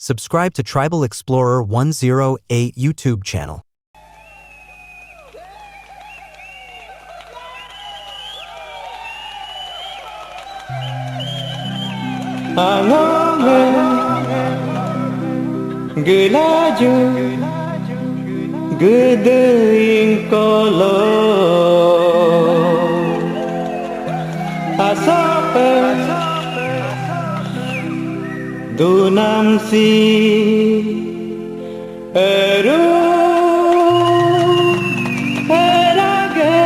Subscribe to Tribal Explorer 108 YouTube channel. Angonge gelaju gedeing kolo asape dunam si eru erage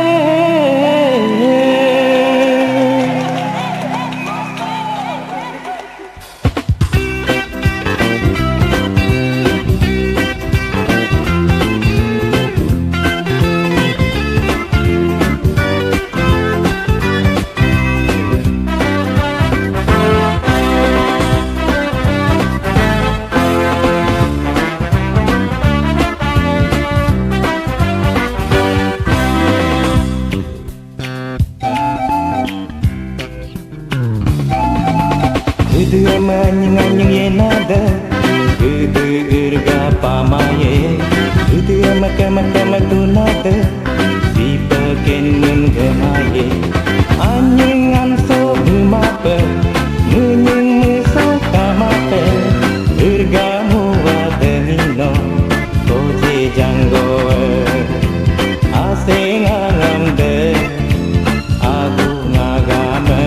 Gede manyang yenada Gede irga pamaye Gede maka tunada Di bagian menggemaye Anyingan so bumapa Nunying mesau kamapa Irga muwada hino Koje janggoe Asing alamde Aku ngagame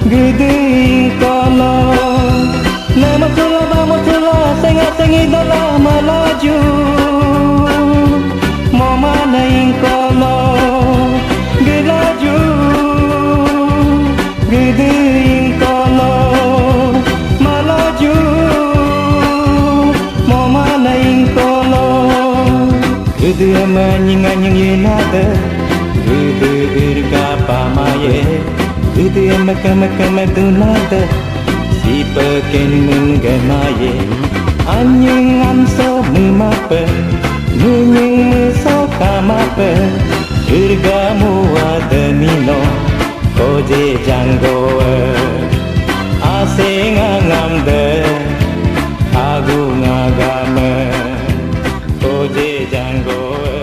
Gede kalau nama tula sengi dalam melaju mau mana yang kalau gelaju gede yang kalau melaju mau mana yang kalau gede menyinganyang yenada gede irga pamaye gede ngrmkakumyametanang si peken menggemaye anyeng amso memape nunyeng mesoka mape irga muademino koje janggoe asing ngamde agung agame koje janggoe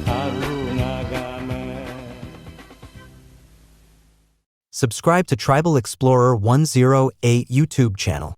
agung agame. Subscribe to Tribal Explorer 108 YouTube channel.